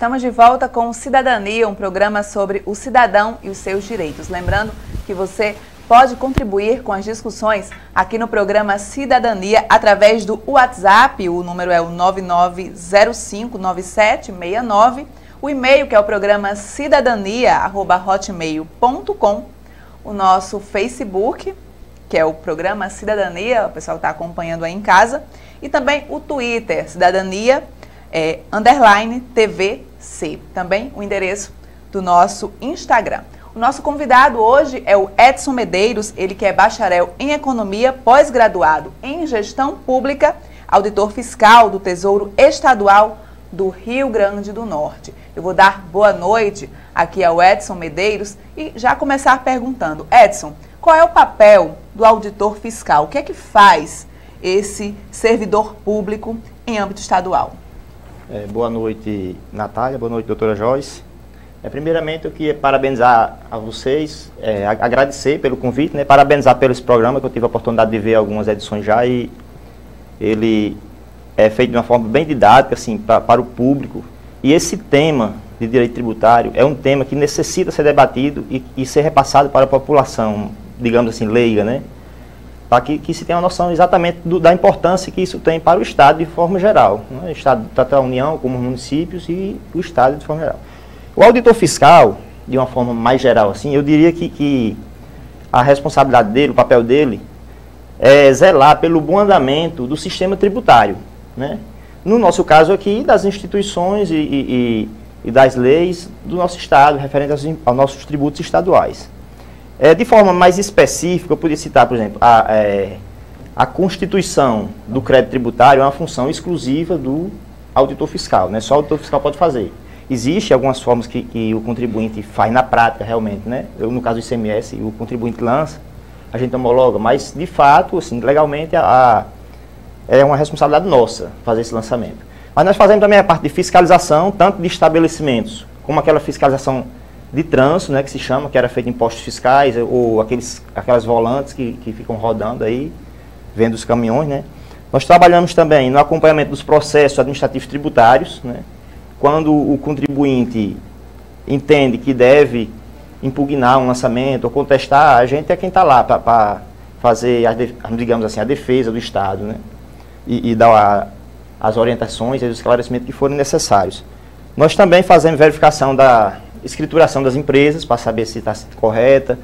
Estamos de volta com o Cidadania, um programa sobre o cidadão e os seus direitos. Lembrando que você pode contribuir com as discussões aqui no programa Cidadania através do WhatsApp, o número é o 99059769, o e-mail que é o programa cidadania@hotmail.com, o nosso Facebook, que é o programa Cidadania, o pessoal está acompanhando aí em casa, e também o Twitter, Cidadania _ TVC, também o endereço do nosso Instagram. O nosso convidado hoje é o Edson Medeiros, ele que é bacharel em Economia, pós-graduado em Gestão Pública, auditor fiscal do Tesouro Estadual do Rio Grande do Norte. Eu vou dar boa noite aqui ao Edson Medeiros e já começar perguntando, Edson, qual é o papel do auditor fiscal? O que é que faz esse servidor público em âmbito estadual? Boa noite, Natália. Boa noite, doutora Joyce. Primeiramente, eu queria parabenizar a vocês, agradecer pelo convite, né, parabenizar pelo esse programa, que eu tive a oportunidade de ver algumas edições já, e ele é feito de uma forma bem didática, assim, para o público. E esse tema de direito tributário é um tema que necessita ser debatido e ser repassado para a população, digamos assim, leiga, né? Para que se tenha uma noção exatamente da importância que isso tem para o Estado de forma geral, né? O Estado, tanto a União como os municípios e o Estado de forma geral. O auditor fiscal, de uma forma mais geral, assim, eu diria que a responsabilidade dele, o papel dele, é zelar pelo bom andamento do sistema tributário, né? No nosso caso aqui, das instituições e das leis do nosso Estado, referentes aos nossos tributos estaduais. De forma mais específica, eu poderia citar, por exemplo, a constituição do crédito tributário é uma função exclusiva do auditor fiscal, né? Só o auditor fiscal pode fazer. Existem algumas formas que o contribuinte faz na prática, realmente, né? No caso do ICMS, o contribuinte lança, a gente homologa, mas, de fato, assim, legalmente, é uma responsabilidade nossa fazer esse lançamento. Mas nós fazemos também a parte de fiscalização, tanto de estabelecimentos, como aquela fiscalização de trânsito, né, que se chama, que era feita em postos fiscais, ou aquelas volantes que ficam rodando aí, vendo os caminhões, né? Nós trabalhamos também no acompanhamento dos processos administrativos tributários, né? Quando o contribuinte entende que deve impugnar um lançamento ou contestar, a gente é quem está lá para fazer, digamos assim, a defesa do Estado, né? E dar as orientações e os esclarecimentos que forem necessários. Nós também fazemos verificação da escrituração das empresas para saber se está correta.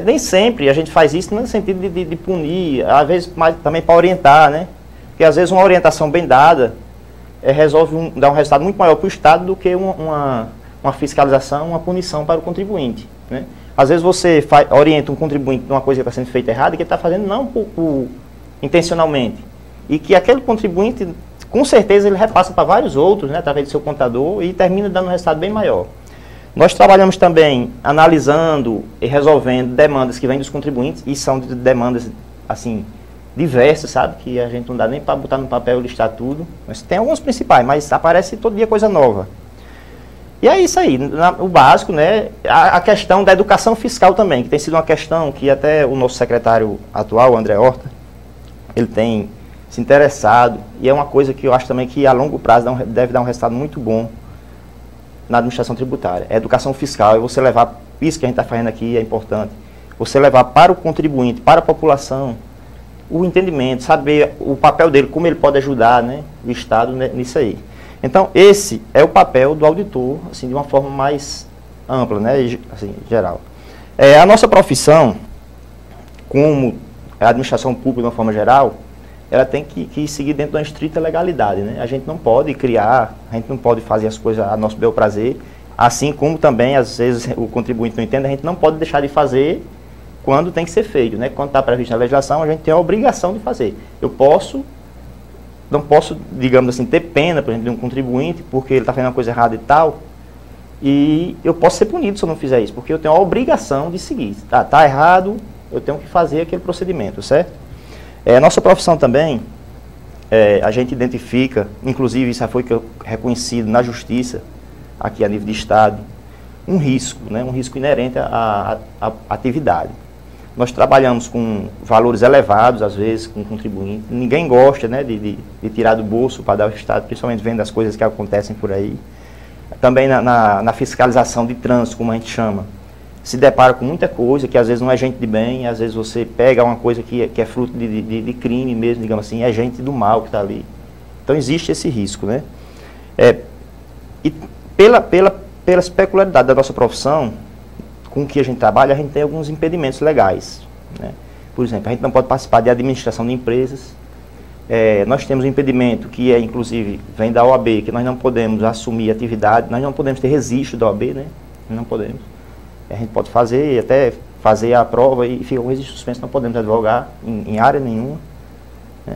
Nem sempre a gente faz isso no sentido de punir, às vezes também para orientar, né? Porque às vezes uma orientação bem dada resolve dar um resultado muito maior para o Estado do que uma fiscalização, uma punição para o contribuinte, né? Às vezes você orienta um contribuinte de uma coisa que está sendo feita errada e que ele está fazendo não intencionalmente. E que aquele contribuinte, com certeza, ele repassa para vários outros, né, através do seu contador, e termina dando um resultado bem maior. Nós trabalhamos também analisando e resolvendo demandas que vêm dos contribuintes, e são demandas, assim, diversas, sabe? Que a gente não dá nem para botar no papel e listar tudo. Mas tem alguns principais, mas aparece todo dia coisa nova. E é isso aí, o básico, né? A questão da educação fiscal também, que tem sido uma questão que até o nosso secretário atual, o André Horta, ele tem se interessado, e é uma coisa que eu acho também que a longo prazo deve dar um resultado muito bom na administração tributária. A educação fiscal, é você levar, isso que a gente está fazendo aqui é importante, você levar para o contribuinte, para a população, o entendimento, saber o papel dele, como ele pode ajudar, né, o Estado nisso aí. Então, esse é o papel do auditor, assim, de uma forma mais ampla, né, assim, geral. A nossa profissão, como a administração pública de uma forma geral, ela tem que seguir dentro de uma estrita legalidade, né? A gente não pode criar, a gente não pode fazer as coisas a nosso bel prazer, assim como também, às vezes, o contribuinte não entende, a gente não pode deixar de fazer quando tem que ser feito, né? Quando está previsto na legislação, a gente tem a obrigação de fazer. Não posso, digamos assim, ter pena, por exemplo, de um contribuinte, porque ele está fazendo uma coisa errada e tal, e eu posso ser punido se eu não fizer isso, porque eu tenho a obrigação de seguir. Tá errado, eu tenho que fazer aquele procedimento, certo? A nossa profissão também, a gente identifica, inclusive isso já foi reconhecido na Justiça, aqui a nível de Estado, um risco, né? Um risco inerente à atividade. Nós trabalhamos com valores elevados, às vezes, com contribuinte. Ninguém gosta, né, de tirar do bolso para dar ao Estado, principalmente vendo as coisas que acontecem por aí. também na fiscalização de trânsito, como a gente chama, se depara com muita coisa que às vezes não é gente de bem, às vezes você pega uma coisa que é fruto de crime mesmo, digamos assim, é gente do mal que está ali. Então existe esse risco, né? E pela peculiaridade da nossa profissão, com que a gente trabalha, a gente tem alguns impedimentos legais, né? Por exemplo, a gente não pode participar de administração de empresas. Nós temos um impedimento que inclusive, vem da OAB, que nós não podemos assumir atividade, nós não podemos ter registro da OAB, né? Não podemos. A gente pode fazer, até fazer a prova e fica com registro suspenso, não podemos advogar em área nenhuma, né?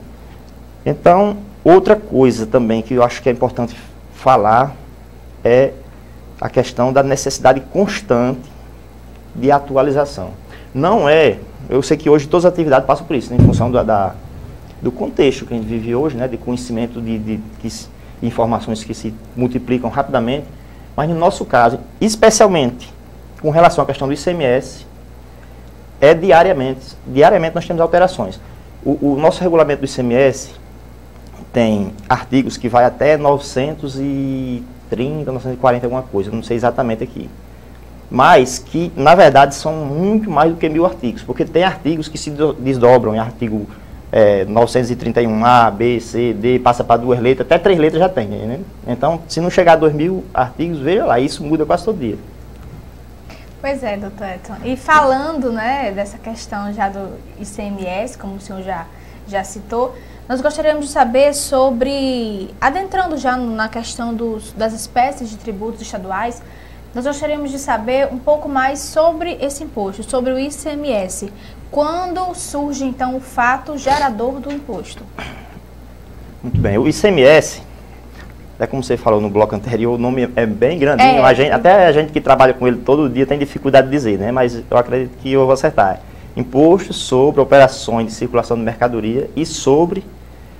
Então, outra coisa também que eu acho que é importante falar é a questão da necessidade constante de atualização. Eu sei que hoje todas as atividades passam por isso, né, em função do contexto que a gente vive hoje, né, de conhecimento de informações que se multiplicam rapidamente, mas no nosso caso, especialmente com relação à questão do ICMS, diariamente nós temos alterações. O nosso regulamento do ICMS tem artigos que vai até 930, 940, alguma coisa, não sei exatamente aqui. Mas que, na verdade, são muito mais do que 1000 artigos, porque tem artigos que se desdobram em artigo 931A, B, C, D, passa para 2 letras, até 3 letras já tem, né? Então, se não chegar a 2000 artigos, veja lá, isso muda quase todo dia. Pois é, doutor Edson. E falando, né, dessa questão já do ICMS, como o senhor já citou, nós gostaríamos de saber sobre, adentrando já na questão das espécies de tributos estaduais, nós gostaríamos de saber um pouco mais sobre esse imposto, sobre o ICMS. Quando surge, então, o fato gerador do imposto? Muito bem. O ICMS, como você falou no bloco anterior, o nome é bem grandinho. Até a gente que trabalha com ele todo dia tem dificuldade de dizer, né? Mas eu acredito que eu vou acertar. Imposto sobre operações de circulação de mercadoria e sobre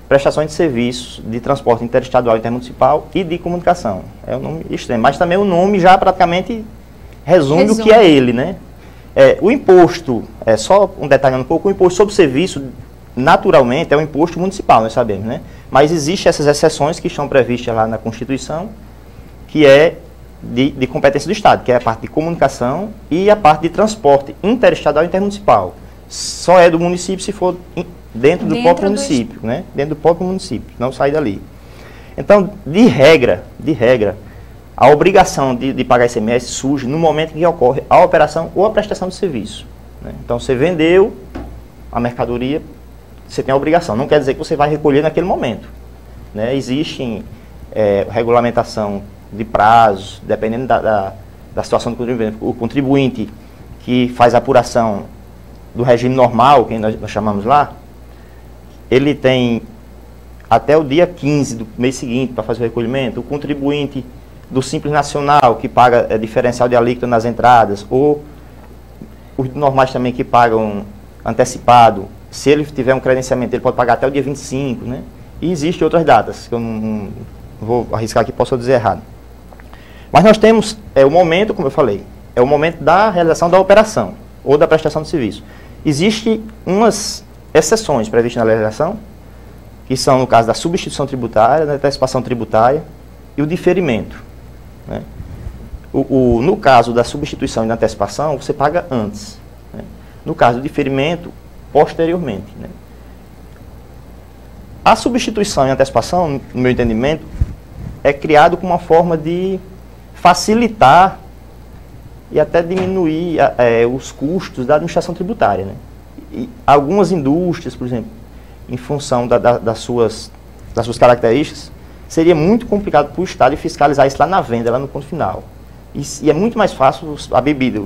prestações de serviços de transporte interestadual, intermunicipal e de comunicação. É um nome extremo, mas também o nome já praticamente resume o que é ele, né? O imposto, só um detalhe um pouco, o imposto sobre serviço, naturalmente, é um imposto municipal, nós sabemos, né? Mas existem essas exceções que estão previstas lá na Constituição, que é de competência do Estado, que é a parte de comunicação e a parte de transporte interestadual e intermunicipal. Só é do município se for dentro do próprio município, né? Dentro do próprio município, não sair dali. Então, de regra, a obrigação de pagar ICMS surge no momento em que ocorre a operação ou a prestação de serviço, né? Então, você vendeu a mercadoria, você tem a obrigação. Não quer dizer que você vai recolher naquele momento, né? Existe regulamentação de prazos, dependendo da situação do contribuinte. O contribuinte que faz a apuração do regime normal, que nós chamamos lá, ele tem até o dia 15 do mês seguinte para fazer o recolhimento. O contribuinte do Simples Nacional, que paga diferencial de alíquota nas entradas, ou os normais também que pagam antecipado, se ele tiver um credenciamento, ele pode pagar até o dia 25, né? E existem outras datas, que eu não vou arriscar aqui, posso dizer errado. Mas nós temos o momento, como eu falei, é o momento da realização da operação, ou da prestação de serviço. Existem umas exceções previstas na legislação, que são no caso da substituição tributária, da antecipação tributária e o diferimento, né? No caso da substituição e da antecipação, você paga antes, né? No caso do diferimento, posteriormente, né? A substituição e antecipação, no meu entendimento, é criado com uma forma de facilitar e até diminuir os custos da administração tributária, né? E algumas indústrias, por exemplo, em função das suas características, seria muito complicado para o Estado fiscalizar isso lá na venda, lá no ponto final. E é muito mais fácil a bebida,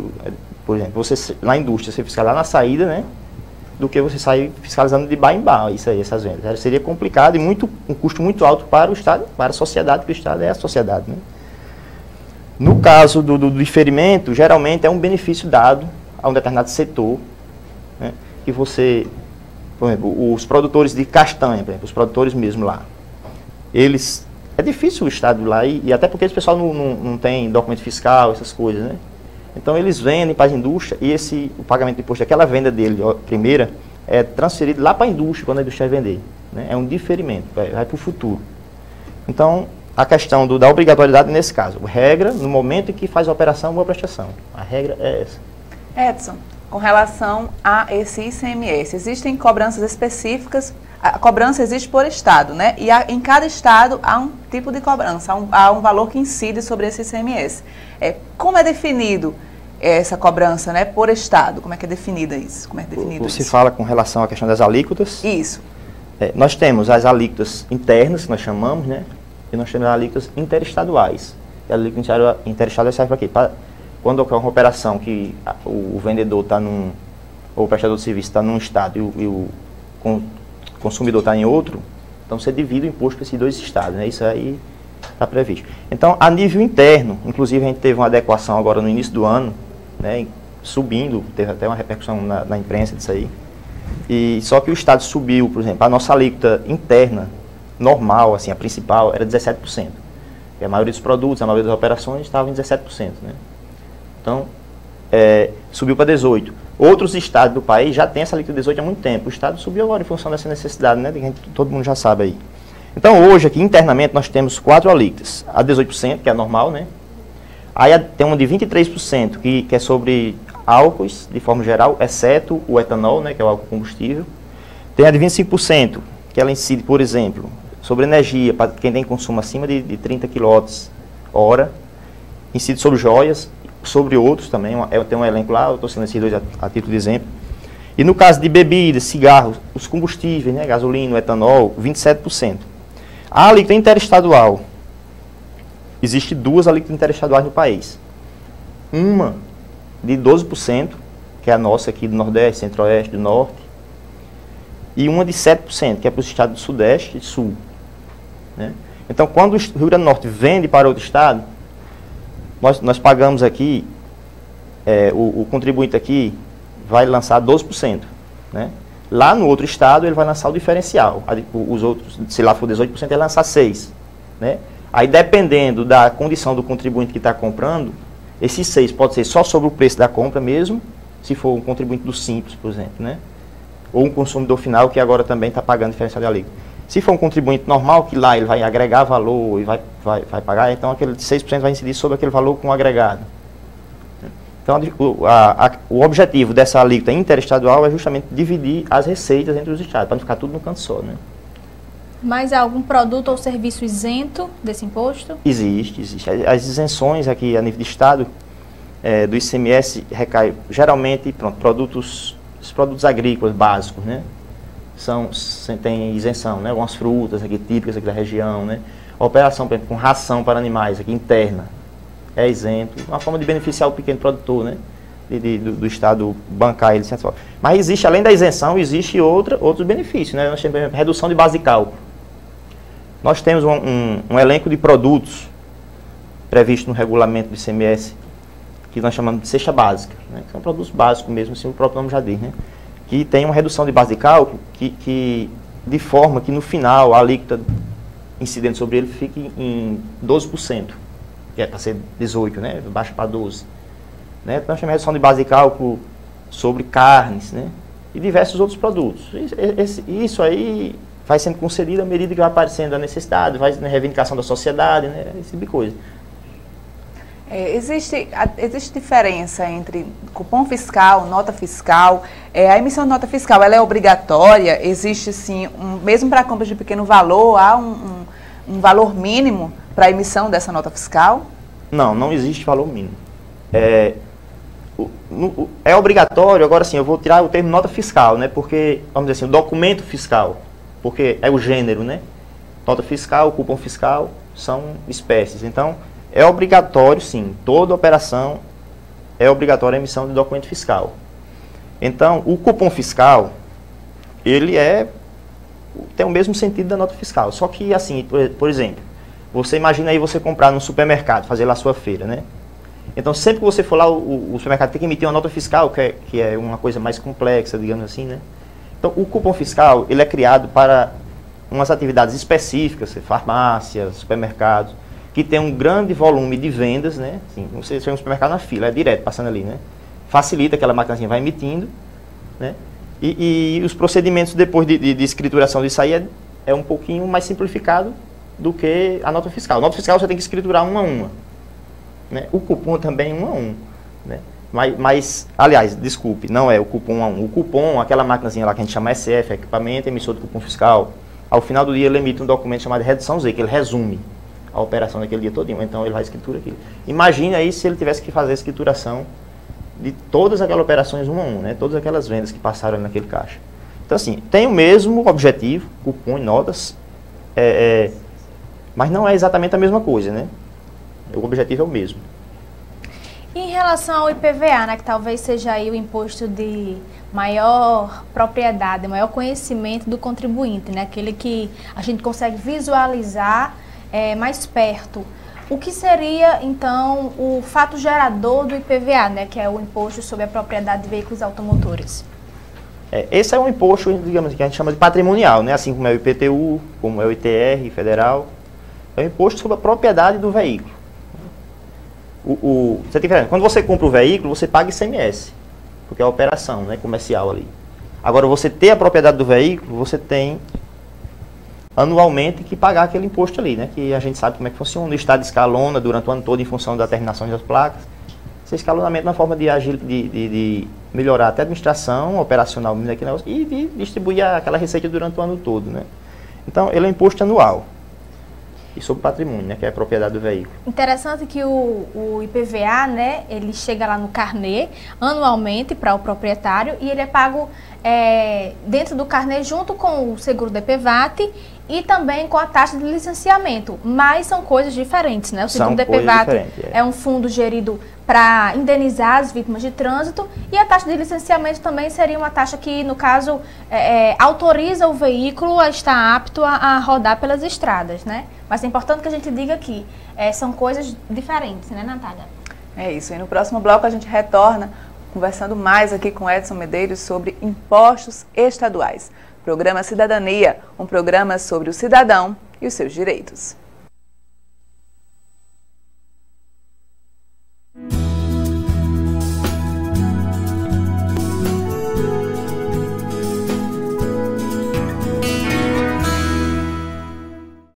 por exemplo, você na indústria, você fiscalizar na saída, né, do que você sair fiscalizando de bar em bar, essas vendas. Seria complicado e um custo muito alto para o Estado, para a sociedade, porque o Estado é a sociedade, né? No caso do diferimento, geralmente é um benefício dado a um determinado setor, né, que você, por exemplo, os produtores de castanha, por exemplo, os produtores mesmo lá, é difícil o Estado ir lá, e até porque esse pessoal não tem documento fiscal, essas coisas, né? Então eles vendem para as indústrias e o pagamento de imposto, aquela venda dele, primeira, é transferido lá para a indústria, quando a indústria vai vender, né? É um diferimento, vai para o futuro. Então, a questão da obrigatoriedade nesse caso. Regra, no momento em que faz a operação, boa prestação. A regra é essa. Edson, com relação a esse ICMS, existem cobranças específicas? A cobrança existe por estado, né? E em cada estado há um tipo de cobrança, há um valor que incide sobre esse ICMS. Como é definido essa cobrança, né, por estado? Como é que é definida isso? Como é definido Você isso? fala com relação à questão das alíquotas? Isso. Nós temos as alíquotas internas, que nós chamamos, né? E nós temos as alíquotas interestaduais. E a alíquota interestadual serve para quê? Quando ocorre uma operação que o vendedor está ou o prestador de serviço está num estado e o consumidor está em outro, então você divide o imposto para esses dois estados, né? Isso aí está previsto. Então, a nível interno, inclusive a gente teve uma adequação agora no início do ano, né? Subindo, teve até uma repercussão na imprensa disso aí. E só que o estado subiu, por exemplo, a nossa alíquota interna, normal, assim, a principal, era 17%. E a maioria dos produtos, a maioria das operações estava em 17%, né? Então, subiu para 18%. Outros estados do país já têm essa alíquota de 18% há muito tempo. O estado subiu agora em função dessa necessidade, né? Todo mundo já sabe aí. Então, hoje, aqui, internamente, nós temos 4 alíquotas. A 18%, que é normal, né? Aí tem uma de 23%, que é sobre álcoois, de forma geral, exceto o etanol, né? Que é o álcool combustível. Tem a de 25%, que ela incide, por exemplo, sobre energia, para quem tem consumo acima de 30 kWh. Incide sobre joias, sobre outros também, tem um elenco lá, eu estou sendo esses dois a título de exemplo. E no caso de bebidas, cigarros, os combustíveis, né, gasolina, etanol, 27%. A alíquota interestadual, existe 2 alíquotas interestaduais no país. Uma de 12%, que é a nossa aqui do Nordeste, Centro-Oeste, do Norte, e uma de 7%, que é para os estados do Sudeste e Sul. Né? Então, quando o Rio Grande do Norte vende para outro estado, nós pagamos aqui, o contribuinte aqui vai lançar 12%. Né? Lá no outro estado ele vai lançar o diferencial. Os outros, se lá for 18%, ele vai lançar 6%. Né? Aí dependendo da condição do contribuinte que está comprando, esses 6% pode ser só sobre o preço da compra mesmo, se for um contribuinte do Simples, por exemplo. Né? Ou um consumidor final que agora também está pagando diferencial de alíquota. Se for um contribuinte normal, que lá ele vai agregar valor e vai pagar, então aquele de 6% vai incidir sobre aquele valor com agregado. Então, o objetivo dessa alíquota interestadual é justamente dividir as receitas entre os estados, para não ficar tudo no canto só. Né? Mas há algum produto ou serviço isento desse imposto? Existe. As isenções aqui a nível de estado do ICMS recai geralmente, os produtos agrícolas básicos, né? Tem isenção, né? Algumas frutas aqui típicas aqui da região, né? A operação, por exemplo, com ração para animais aqui interna é isento, uma forma de beneficiar o pequeno produtor, né? Do estado bancar ele de certa forma. Mas existe, além da isenção, existe outros benefícios, né? Nós temos, por exemplo, redução de base de cálculo. Nós temos um elenco de produtos previsto no regulamento do ICMS que nós chamamos de cesta básica, né? Que são produtos básicos mesmo, assim o próprio nome já diz, né? Que tem uma redução de base de cálculo que de forma que no final a alíquota incidente sobre ele fique em 12%, que é para ser 18%, né? Baixa para 12%. Né? Nós temos redução de base de cálculo sobre carnes, né? E diversos outros produtos. Isso aí vai sendo concedido à medida que vai aparecendo a necessidade, vai na reivindicação da sociedade, né? Esse tipo de coisa. Existe diferença entre cupom fiscal, nota fiscal. A emissão de nota fiscal, ela é obrigatória? Existe, sim, mesmo para compras de pequeno valor, há um valor mínimo para a emissão dessa nota fiscal? Não existe valor mínimo. É obrigatório, agora sim, eu vou tirar o termo nota fiscal, né? Porque, vamos dizer assim, o documento fiscal, porque é o gênero, né? Nota fiscal, cupom fiscal, são espécies. Então, é obrigatório, sim, toda operação é obrigatória a emissão de documento fiscal. Então, o cupom fiscal, ele tem o mesmo sentido da nota fiscal. Só que, assim, por exemplo, você imagina aí você comprar no supermercado, fazer lá a sua feira, né? Então, sempre que você for lá, o supermercado tem que emitir uma nota fiscal, que é uma coisa mais complexa, digamos assim, né? Então, o cupom fiscal, ele é criado para umas atividades específicas, farmácias, supermercados, que tem um grande volume de vendas, né? Assim, você chega no supermercado na fila, é direto, passando ali, né? Facilita, aquela maquinazinha vai emitindo, né? E os procedimentos depois de escrituração disso aí é um pouquinho mais simplificado do que a nota fiscal. A nota fiscal você tem que escriturar uma a uma, né? O cupom também um a um, né? Mas, aliás, desculpe, não é o cupom a um. O cupom, aquela maquinazinha lá que a gente chama SF, equipamento emissor do cupom fiscal, ao final do dia ele emite um documento chamado redução Z, que ele resume a operação daquele dia todinho. Então ele vai escritura aquilo. Imagine aí se ele tivesse que fazer a escrituração de todas aquelas operações um a um, né? Todas aquelas vendas que passaram ali naquele caixa. Então assim, tem o mesmo objetivo, cupom e notas, mas não é exatamente a mesma coisa, né? O objetivo é o mesmo. E em relação ao IPVA, né, que talvez seja aí o imposto de maior propriedade, maior conhecimento do contribuinte, né? Aquele que a gente consegue visualizar mais perto. O que seria, então, o fato gerador do IPVA, né, que é o imposto sobre a propriedade de veículos automotores? Esse é um imposto, digamos, que a gente chama de patrimonial, né? Assim como é o IPTU, como é o ITR federal. É um imposto sobre a propriedade do veículo. Você tem que, quando você compra o veículo, você paga ICMS, porque é a operação, né, comercial ali. Agora, você ter a propriedade do veículo, você tem anualmente que pagar aquele imposto ali, né? Que a gente sabe como é que funciona. O Estado escalona durante o ano todo em função da terminação das placas. Esse escalonamento é uma forma de melhorar até a administração operacional daquele negócio e de distribuir aquela receita durante o ano todo, né? Então, ele é um imposto anual. E sobre patrimônio, né, que é a propriedade do veículo. Interessante que o IPVA, né, ele chega lá no carnê anualmente para o proprietário e ele é pago dentro do carnê junto com o seguro do IPVAT e também com a taxa de licenciamento, mas são coisas diferentes, né? O seguro do IPVAT é um fundo gerido para indenizar as vítimas de trânsito e a taxa de licenciamento também seria uma taxa que, no caso, autoriza o veículo a estar apto a rodar pelas estradas, né? Mas é importante que a gente diga que são coisas diferentes, né, Natália? É isso. E no próximo bloco a gente retorna conversando mais aqui com Edson Medeiros sobre impostos estaduais. Programa Cidadania, um programa sobre o cidadão e os seus direitos.